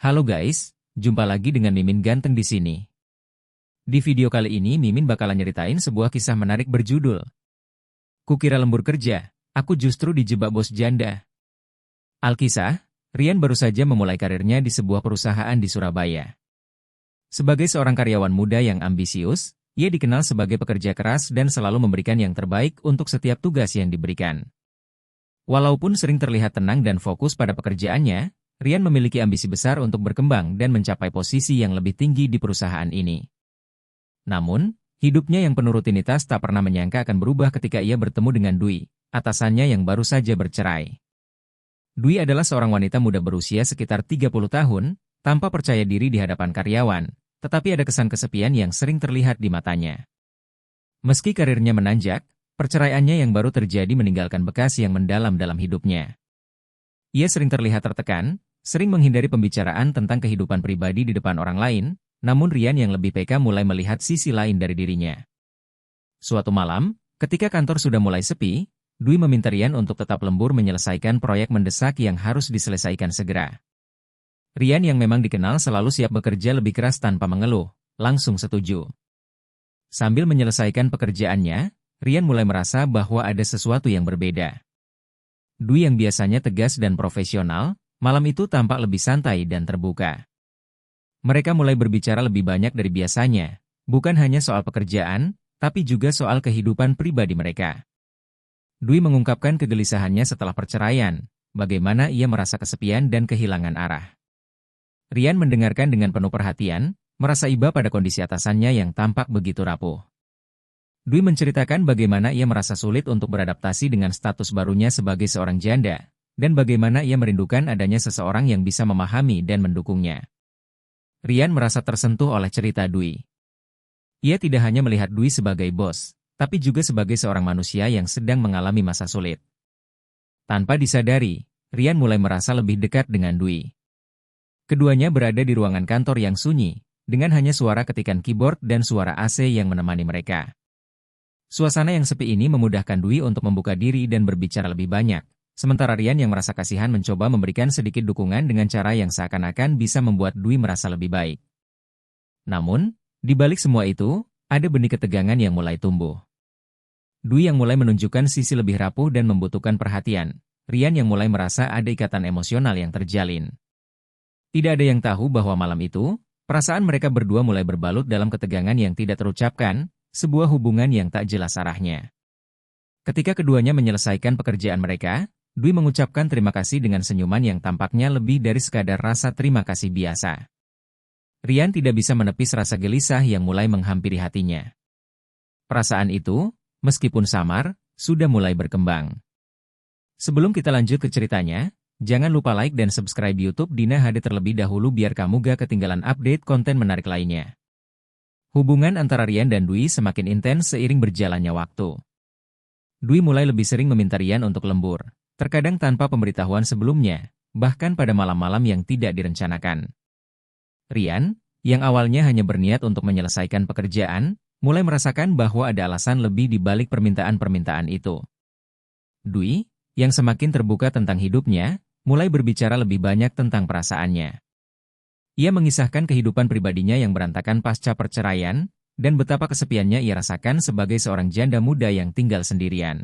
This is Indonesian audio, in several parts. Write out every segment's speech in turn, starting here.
Halo guys, jumpa lagi dengan Mimin ganteng di sini. Di video kali ini Mimin bakalan nyeritain sebuah kisah menarik berjudul Kukira Lembur Kerja, Aku Justru Dijebak Bos Janda. Alkisah, Rian baru saja memulai karirnya di sebuah perusahaan di Surabaya. Sebagai seorang karyawan muda yang ambisius, ia dikenal sebagai pekerja keras dan selalu memberikan yang terbaik untuk setiap tugas yang diberikan. Walaupun sering terlihat tenang dan fokus pada pekerjaannya, Rian memiliki ambisi besar untuk berkembang dan mencapai posisi yang lebih tinggi di perusahaan ini. Namun, hidupnya yang penuh rutinitas tak pernah menyangka akan berubah ketika ia bertemu dengan Dwi, atasannya yang baru saja bercerai. Dwi adalah seorang wanita muda berusia sekitar 30 tahun, tanpa percaya diri di hadapan karyawan, tetapi ada kesan kesepian yang sering terlihat di matanya. Meski karirnya menanjak, perceraiannya yang baru terjadi meninggalkan bekas yang mendalam dalam hidupnya. Ia sering terlihat tertekan, sering menghindari pembicaraan tentang kehidupan pribadi di depan orang lain, namun Rian yang lebih peka mulai melihat sisi lain dari dirinya. Suatu malam, ketika kantor sudah mulai sepi, Dwi meminta Rian untuk tetap lembur menyelesaikan proyek mendesak yang harus diselesaikan segera. Rian yang memang dikenal selalu siap bekerja lebih keras tanpa mengeluh, langsung setuju. Sambil menyelesaikan pekerjaannya, Rian mulai merasa bahwa ada sesuatu yang berbeda. Dwi yang biasanya tegas dan profesional, malam itu tampak lebih santai dan terbuka. Mereka mulai berbicara lebih banyak dari biasanya, bukan hanya soal pekerjaan, tapi juga soal kehidupan pribadi mereka. Dwi mengungkapkan kegelisahannya setelah perceraian, bagaimana ia merasa kesepian dan kehilangan arah. Rian mendengarkan dengan penuh perhatian, merasa iba pada kondisi atasannya yang tampak begitu rapuh. Dwi menceritakan bagaimana ia merasa sulit untuk beradaptasi dengan status barunya sebagai seorang janda, dan bagaimana ia merindukan adanya seseorang yang bisa memahami dan mendukungnya. Rian merasa tersentuh oleh cerita Dwi. Ia tidak hanya melihat Dwi sebagai bos, tapi juga sebagai seorang manusia yang sedang mengalami masa sulit. Tanpa disadari, Rian mulai merasa lebih dekat dengan Dwi. Keduanya berada di ruangan kantor yang sunyi, dengan hanya suara ketikan keyboard dan suara AC yang menemani mereka. Suasana yang sepi ini memudahkan Dwi untuk membuka diri dan berbicara lebih banyak, sementara Rian yang merasa kasihan mencoba memberikan sedikit dukungan dengan cara yang seakan-akan bisa membuat Dwi merasa lebih baik. Namun, di balik semua itu, ada benih ketegangan yang mulai tumbuh. Dwi yang mulai menunjukkan sisi lebih rapuh dan membutuhkan perhatian, Rian yang mulai merasa ada ikatan emosional yang terjalin. Tidak ada yang tahu bahwa malam itu, perasaan mereka berdua mulai berbalut dalam ketegangan yang tidak terucapkan, sebuah hubungan yang tak jelas arahnya. Ketika keduanya menyelesaikan pekerjaan mereka, Dwi mengucapkan terima kasih dengan senyuman yang tampaknya lebih dari sekadar rasa terima kasih biasa. Rian tidak bisa menepis rasa gelisah yang mulai menghampiri hatinya. Perasaan itu, meskipun samar, sudah mulai berkembang. Sebelum kita lanjut ke ceritanya, jangan lupa like dan subscribe YouTube Dina HD terlebih dahulu biar kamu gak ketinggalan update konten menarik lainnya. Hubungan antara Rian dan Dwi semakin intens seiring berjalannya waktu. Dwi mulai lebih sering meminta Rian untuk lembur, terkadang tanpa pemberitahuan sebelumnya, bahkan pada malam-malam yang tidak direncanakan. Rian, yang awalnya hanya berniat untuk menyelesaikan pekerjaan, mulai merasakan bahwa ada alasan lebih di balik permintaan-permintaan itu. Dwi, yang semakin terbuka tentang hidupnya, mulai berbicara lebih banyak tentang perasaannya. Ia mengisahkan kehidupan pribadinya yang berantakan pasca perceraian, dan betapa kesepiannya ia rasakan sebagai seorang janda muda yang tinggal sendirian.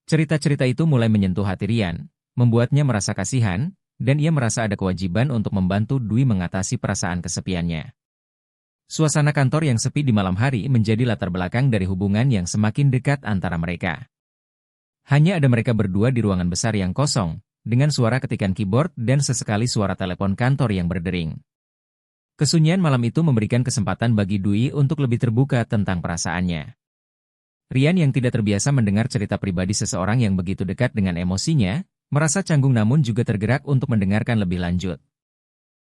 Cerita-cerita itu mulai menyentuh hati Rian, membuatnya merasa kasihan, dan ia merasa ada kewajiban untuk membantu Dwi mengatasi perasaan kesepiannya. Suasana kantor yang sepi di malam hari menjadi latar belakang dari hubungan yang semakin dekat antara mereka. Hanya ada mereka berdua di ruangan besar yang kosong, dengan suara ketikan keyboard dan sesekali suara telepon kantor yang berdering. Kesunyian malam itu memberikan kesempatan bagi Dwi untuk lebih terbuka tentang perasaannya. Rian yang tidak terbiasa mendengar cerita pribadi seseorang yang begitu dekat dengan emosinya, merasa canggung namun juga tergerak untuk mendengarkan lebih lanjut.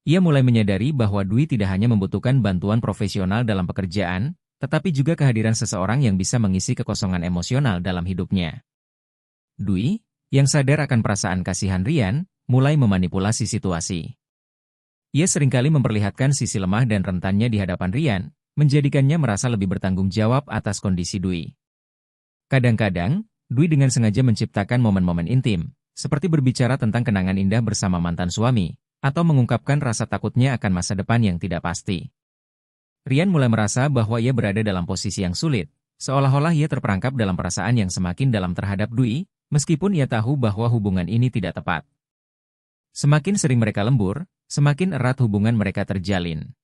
Ia mulai menyadari bahwa Dwi tidak hanya membutuhkan bantuan profesional dalam pekerjaan, tetapi juga kehadiran seseorang yang bisa mengisi kekosongan emosional dalam hidupnya. Dwi, yang sadar akan perasaan kasihan Rian, mulai memanipulasi situasi. Ia seringkali memperlihatkan sisi lemah dan rentannya di hadapan Rian, menjadikannya merasa lebih bertanggung jawab atas kondisi Dwi. Kadang-kadang, Dwi dengan sengaja menciptakan momen-momen intim, seperti berbicara tentang kenangan indah bersama mantan suami, atau mengungkapkan rasa takutnya akan masa depan yang tidak pasti. Rian mulai merasa bahwa ia berada dalam posisi yang sulit, seolah-olah ia terperangkap dalam perasaan yang semakin dalam terhadap Dwi, meskipun ia tahu bahwa hubungan ini tidak tepat. Semakin sering mereka lembur, semakin erat hubungan mereka terjalin.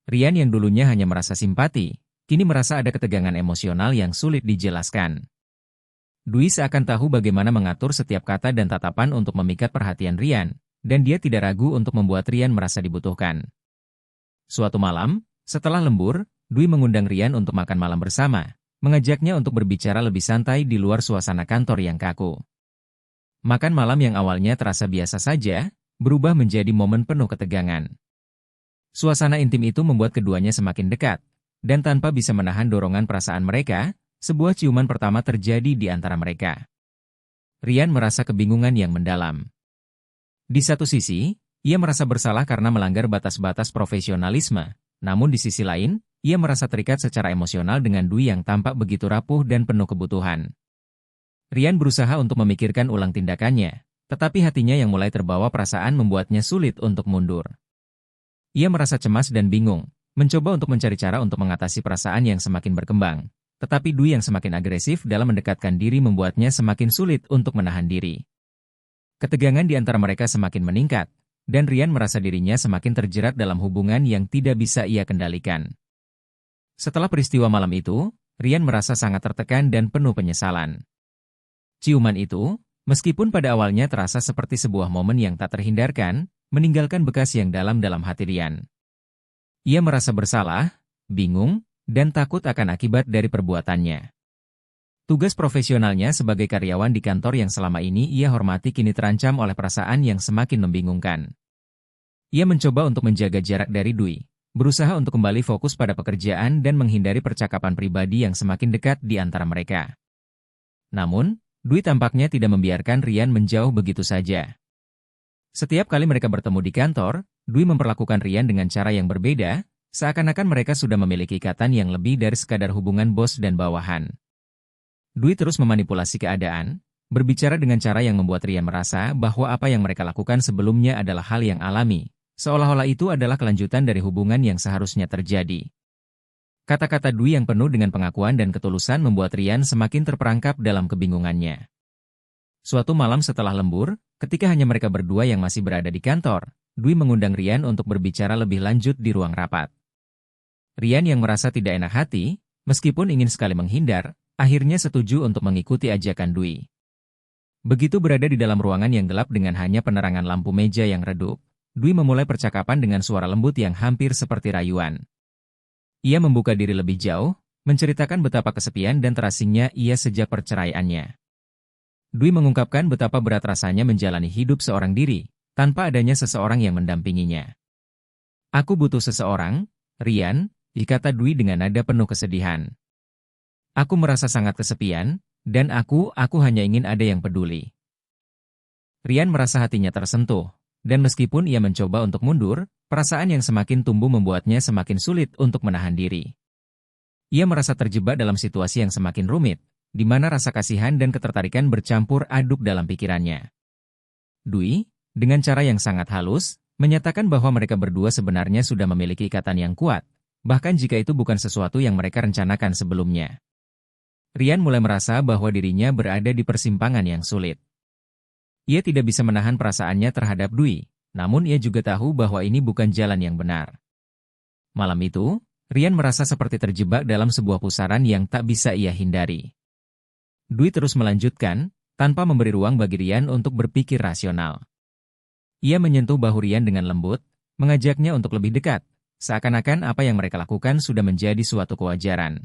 Rian yang dulunya hanya merasa simpati, kini merasa ada ketegangan emosional yang sulit dijelaskan. Dwi seakan tahu bagaimana mengatur setiap kata dan tatapan untuk memikat perhatian Rian, dan dia tidak ragu untuk membuat Rian merasa dibutuhkan. Suatu malam, setelah lembur, Dwi mengundang Rian untuk makan malam bersama, mengajaknya untuk berbicara lebih santai di luar suasana kantor yang kaku. Makan malam yang awalnya terasa biasa saja, berubah menjadi momen penuh ketegangan. Suasana intim itu membuat keduanya semakin dekat, dan tanpa bisa menahan dorongan perasaan mereka, sebuah ciuman pertama terjadi di antara mereka. Rian merasa kebingungan yang mendalam. Di satu sisi, ia merasa bersalah karena melanggar batas-batas profesionalisme, namun di sisi lain, ia merasa terikat secara emosional dengan Dwi yang tampak begitu rapuh dan penuh kebutuhan. Rian berusaha untuk memikirkan ulang tindakannya, tetapi hatinya yang mulai terbawa perasaan membuatnya sulit untuk mundur. Ia merasa cemas dan bingung, mencoba untuk mencari cara untuk mengatasi perasaan yang semakin berkembang, tetapi Dwi yang semakin agresif dalam mendekatkan diri membuatnya semakin sulit untuk menahan diri. Ketegangan di antara mereka semakin meningkat, dan Rian merasa dirinya semakin terjerat dalam hubungan yang tidak bisa ia kendalikan. Setelah peristiwa malam itu, Rian merasa sangat tertekan dan penuh penyesalan. Ciuman itu, meskipun pada awalnya terasa seperti sebuah momen yang tak terhindarkan, meninggalkan bekas yang dalam dalam hati Rian. Ia merasa bersalah, bingung, dan takut akan akibat dari perbuatannya. Tugas profesionalnya sebagai karyawan di kantor yang selama ini ia hormati kini terancam oleh perasaan yang semakin membingungkan. Ia mencoba untuk menjaga jarak dari Dwi, berusaha untuk kembali fokus pada pekerjaan dan menghindari percakapan pribadi yang semakin dekat di antara mereka. Namun, Dwi tampaknya tidak membiarkan Rian menjauh begitu saja. Setiap kali mereka bertemu di kantor, Dwi memperlakukan Rian dengan cara yang berbeda, seakan-akan mereka sudah memiliki ikatan yang lebih dari sekadar hubungan bos dan bawahan. Dwi terus memanipulasi keadaan, berbicara dengan cara yang membuat Rian merasa bahwa apa yang mereka lakukan sebelumnya adalah hal yang alami, seolah-olah itu adalah kelanjutan dari hubungan yang seharusnya terjadi. Kata-kata Dwi yang penuh dengan pengakuan dan ketulusan membuat Rian semakin terperangkap dalam kebingungannya. Suatu malam setelah lembur, ketika hanya mereka berdua yang masih berada di kantor, Dwi mengundang Rian untuk berbicara lebih lanjut di ruang rapat. Rian yang merasa tidak enak hati, meskipun ingin sekali menghindar, akhirnya setuju untuk mengikuti ajakan Dwi. Begitu berada di dalam ruangan yang gelap dengan hanya penerangan lampu meja yang redup, Dwi memulai percakapan dengan suara lembut yang hampir seperti rayuan. Ia membuka diri lebih jauh, menceritakan betapa kesepian dan terasingnya ia sejak perceraiannya. Dwi mengungkapkan betapa berat rasanya menjalani hidup seorang diri, tanpa adanya seseorang yang mendampinginya. "Aku butuh seseorang, Rian," dikata Dwi dengan nada penuh kesedihan. "Aku merasa sangat kesepian, dan aku hanya ingin ada yang peduli." Rian merasa hatinya tersentuh, dan meskipun ia mencoba untuk mundur, perasaan yang semakin tumbuh membuatnya semakin sulit untuk menahan diri. Ia merasa terjebak dalam situasi yang semakin rumit, di mana rasa kasihan dan ketertarikan bercampur aduk dalam pikirannya. Dwi, dengan cara yang sangat halus, menyatakan bahwa mereka berdua sebenarnya sudah memiliki ikatan yang kuat, bahkan jika itu bukan sesuatu yang mereka rencanakan sebelumnya. Rian mulai merasa bahwa dirinya berada di persimpangan yang sulit. Ia tidak bisa menahan perasaannya terhadap Dwi, namun ia juga tahu bahwa ini bukan jalan yang benar. Malam itu, Rian merasa seperti terjebak dalam sebuah pusaran yang tak bisa ia hindari. Dwi terus melanjutkan, tanpa memberi ruang bagi Rian untuk berpikir rasional. Ia menyentuh bahu Rian dengan lembut, mengajaknya untuk lebih dekat, seakan-akan apa yang mereka lakukan sudah menjadi suatu kewajaran.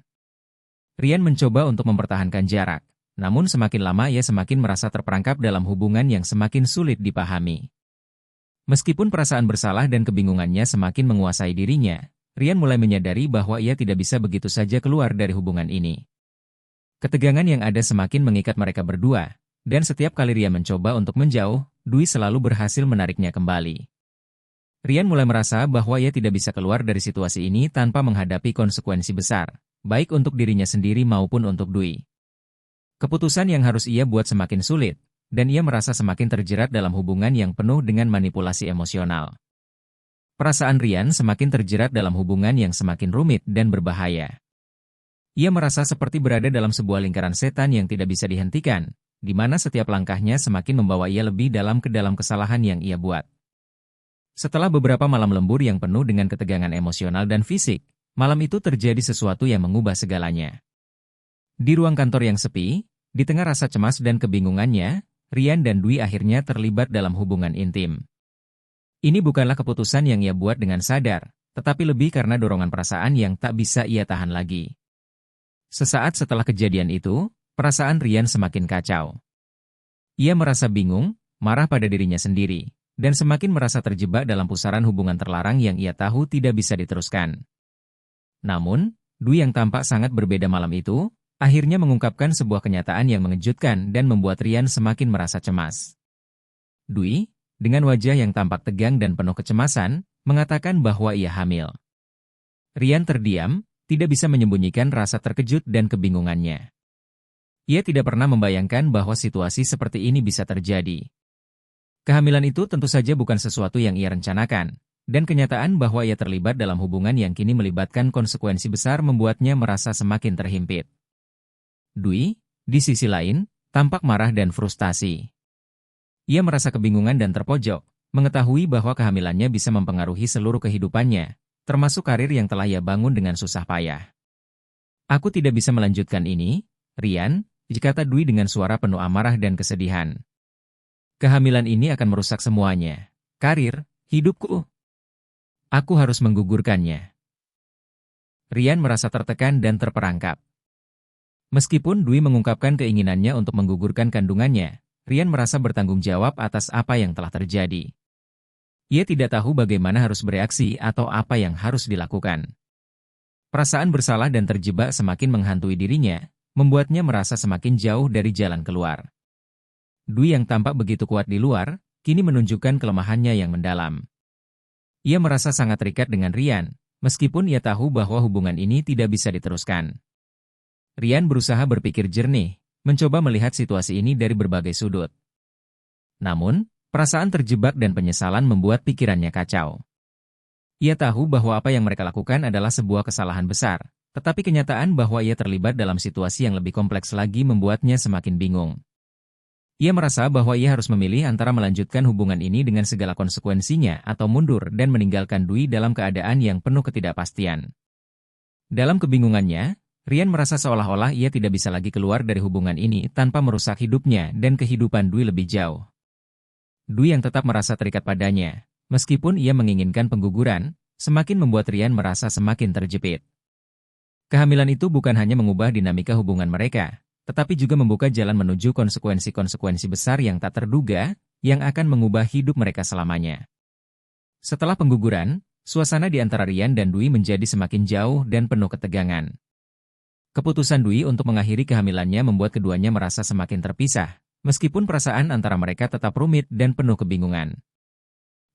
Rian mencoba untuk mempertahankan jarak, namun semakin lama ia semakin merasa terperangkap dalam hubungan yang semakin sulit dipahami. Meskipun perasaan bersalah dan kebingungannya semakin menguasai dirinya, Rian mulai menyadari bahwa ia tidak bisa begitu saja keluar dari hubungan ini. Ketegangan yang ada semakin mengikat mereka berdua, dan setiap kali Rian mencoba untuk menjauh, Dwi selalu berhasil menariknya kembali. Rian mulai merasa bahwa ia tidak bisa keluar dari situasi ini tanpa menghadapi konsekuensi besar, baik untuk dirinya sendiri maupun untuk Dwi. Keputusan yang harus ia buat semakin sulit, dan ia merasa semakin terjerat dalam hubungan yang penuh dengan manipulasi emosional. Perasaan Rian semakin terjerat dalam hubungan yang semakin rumit dan berbahaya. Ia merasa seperti berada dalam sebuah lingkaran setan yang tidak bisa dihentikan, di mana setiap langkahnya semakin membawa ia lebih dalam ke dalam kesalahan yang ia buat. Setelah beberapa malam lembur yang penuh dengan ketegangan emosional dan fisik, malam itu terjadi sesuatu yang mengubah segalanya. Di ruang kantor yang sepi, di tengah rasa cemas dan kebingungannya, Rian dan Dwi akhirnya terlibat dalam hubungan intim. Ini bukanlah keputusan yang ia buat dengan sadar, tetapi lebih karena dorongan perasaan yang tak bisa ia tahan lagi. Sesaat setelah kejadian itu, perasaan Rian semakin kacau. Ia merasa bingung, marah pada dirinya sendiri, dan semakin merasa terjebak dalam pusaran hubungan terlarang yang ia tahu tidak bisa diteruskan. Namun, Dwi yang tampak sangat berbeda malam itu, akhirnya mengungkapkan sebuah kenyataan yang mengejutkan dan membuat Rian semakin merasa cemas. Dwi, dengan wajah yang tampak tegang dan penuh kecemasan, mengatakan bahwa ia hamil. Rian terdiam, tidak bisa menyembunyikan rasa terkejut dan kebingungannya. Ia tidak pernah membayangkan bahwa situasi seperti ini bisa terjadi. Kehamilan itu tentu saja bukan sesuatu yang ia rencanakan, dan kenyataan bahwa ia terlibat dalam hubungan yang kini melibatkan konsekuensi besar membuatnya merasa semakin terhimpit. Dwi, di sisi lain, tampak marah dan frustasi. Ia merasa kebingungan dan terpojok, mengetahui bahwa kehamilannya bisa mempengaruhi seluruh kehidupannya, termasuk karir yang telah ia bangun dengan susah payah. "Aku tidak bisa melanjutkan ini, Rian," kata Dwi dengan suara penuh amarah dan kesedihan. "Kehamilan ini akan merusak semuanya. Karir, hidupku. Aku harus menggugurkannya." Rian merasa tertekan dan terperangkap. Meskipun Dwi mengungkapkan keinginannya untuk menggugurkan kandungannya, Rian merasa bertanggung jawab atas apa yang telah terjadi. Ia tidak tahu bagaimana harus bereaksi atau apa yang harus dilakukan. Perasaan bersalah dan terjebak semakin menghantui dirinya, membuatnya merasa semakin jauh dari jalan keluar. Dwi yang tampak begitu kuat di luar, kini menunjukkan kelemahannya yang mendalam. Ia merasa sangat terikat dengan Rian, meskipun ia tahu bahwa hubungan ini tidak bisa diteruskan. Rian berusaha berpikir jernih, mencoba melihat situasi ini dari berbagai sudut. Namun, perasaan terjebak dan penyesalan membuat pikirannya kacau. Ia tahu bahwa apa yang mereka lakukan adalah sebuah kesalahan besar, tetapi kenyataan bahwa ia terlibat dalam situasi yang lebih kompleks lagi membuatnya semakin bingung. Ia merasa bahwa ia harus memilih antara melanjutkan hubungan ini dengan segala konsekuensinya atau mundur dan meninggalkan Dwi dalam keadaan yang penuh ketidakpastian. Dalam kebingungannya, Rian merasa seolah-olah ia tidak bisa lagi keluar dari hubungan ini tanpa merusak hidupnya dan kehidupan Dwi lebih jauh. Dwi yang tetap merasa terikat padanya, meskipun ia menginginkan pengguguran, semakin membuat Rian merasa semakin terjepit. Kehamilan itu bukan hanya mengubah dinamika hubungan mereka, tetapi juga membuka jalan menuju konsekuensi-konsekuensi besar yang tak terduga, yang akan mengubah hidup mereka selamanya. Setelah pengguguran, suasana di antara Rian dan Dwi menjadi semakin jauh dan penuh ketegangan. Keputusan Dwi untuk mengakhiri kehamilannya membuat keduanya merasa semakin terpisah, meskipun perasaan antara mereka tetap rumit dan penuh kebingungan.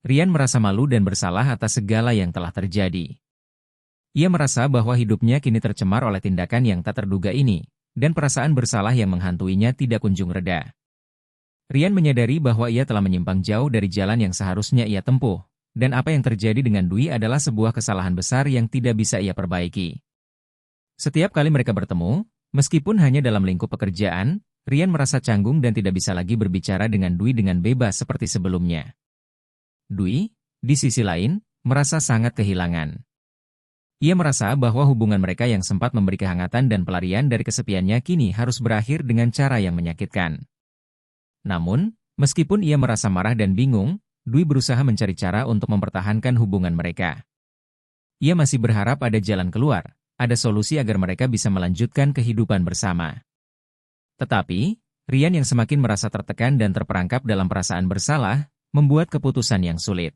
Rian merasa malu dan bersalah atas segala yang telah terjadi. Ia merasa bahwa hidupnya kini tercemar oleh tindakan yang tak terduga ini, dan perasaan bersalah yang menghantuinya tidak kunjung reda. Rian menyadari bahwa ia telah menyimpang jauh dari jalan yang seharusnya ia tempuh, dan apa yang terjadi dengan Dwi adalah sebuah kesalahan besar yang tidak bisa ia perbaiki. Setiap kali mereka bertemu, meskipun hanya dalam lingkup pekerjaan, Rian merasa canggung dan tidak bisa lagi berbicara dengan Dwi dengan bebas seperti sebelumnya. Dwi, di sisi lain, merasa sangat kehilangan. Ia merasa bahwa hubungan mereka yang sempat memberi kehangatan dan pelarian dari kesepiannya kini harus berakhir dengan cara yang menyakitkan. Namun, meskipun ia merasa marah dan bingung, Dwi berusaha mencari cara untuk mempertahankan hubungan mereka. Ia masih berharap ada jalan keluar, ada solusi agar mereka bisa melanjutkan kehidupan bersama. Tetapi, Rian yang semakin merasa tertekan dan terperangkap dalam perasaan bersalah, membuat keputusan yang sulit.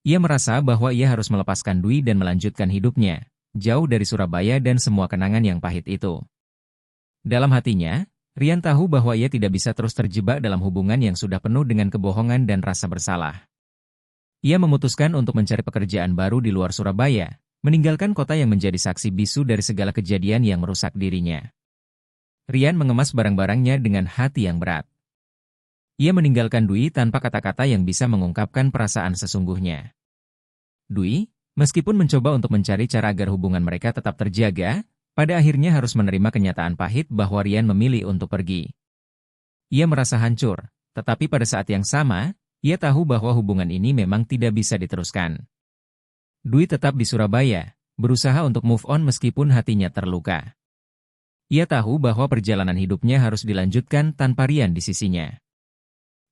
Ia merasa bahwa ia harus melepaskan Dwi dan melanjutkan hidupnya, jauh dari Surabaya dan semua kenangan yang pahit itu. Dalam hatinya, Rian tahu bahwa ia tidak bisa terus terjebak dalam hubungan yang sudah penuh dengan kebohongan dan rasa bersalah. Ia memutuskan untuk mencari pekerjaan baru di luar Surabaya, meninggalkan kota yang menjadi saksi bisu dari segala kejadian yang merusak dirinya. Rian mengemas barang-barangnya dengan hati yang berat. Ia meninggalkan Dwi tanpa kata-kata yang bisa mengungkapkan perasaan sesungguhnya. Dwi, meskipun mencoba untuk mencari cara agar hubungan mereka tetap terjaga, pada akhirnya harus menerima kenyataan pahit bahwa Rian memilih untuk pergi. Ia merasa hancur, tetapi pada saat yang sama, ia tahu bahwa hubungan ini memang tidak bisa diteruskan. Dwi tetap di Surabaya, berusaha untuk move on meskipun hatinya terluka. Ia tahu bahwa perjalanan hidupnya harus dilanjutkan tanpa Rian di sisinya.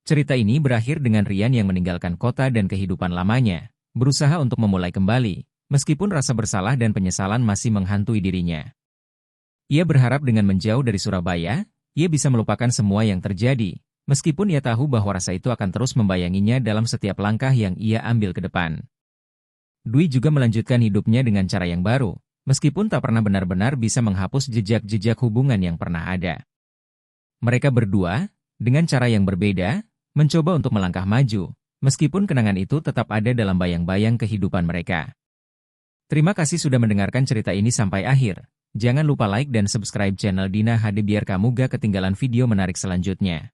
Cerita ini berakhir dengan Rian yang meninggalkan kota dan kehidupan lamanya, berusaha untuk memulai kembali, meskipun rasa bersalah dan penyesalan masih menghantui dirinya. Ia berharap dengan menjauh dari Surabaya, ia bisa melupakan semua yang terjadi, meskipun ia tahu bahwa rasa itu akan terus membayanginya dalam setiap langkah yang ia ambil ke depan. Dwi juga melanjutkan hidupnya dengan cara yang baru, meskipun tak pernah benar-benar bisa menghapus jejak-jejak hubungan yang pernah ada. Mereka berdua, dengan cara yang berbeda, mencoba untuk melangkah maju, meskipun kenangan itu tetap ada dalam bayang-bayang kehidupan mereka. Terima kasih sudah mendengarkan cerita ini sampai akhir. Jangan lupa like dan subscribe channel Dina HD biar kamu gak ketinggalan video menarik selanjutnya.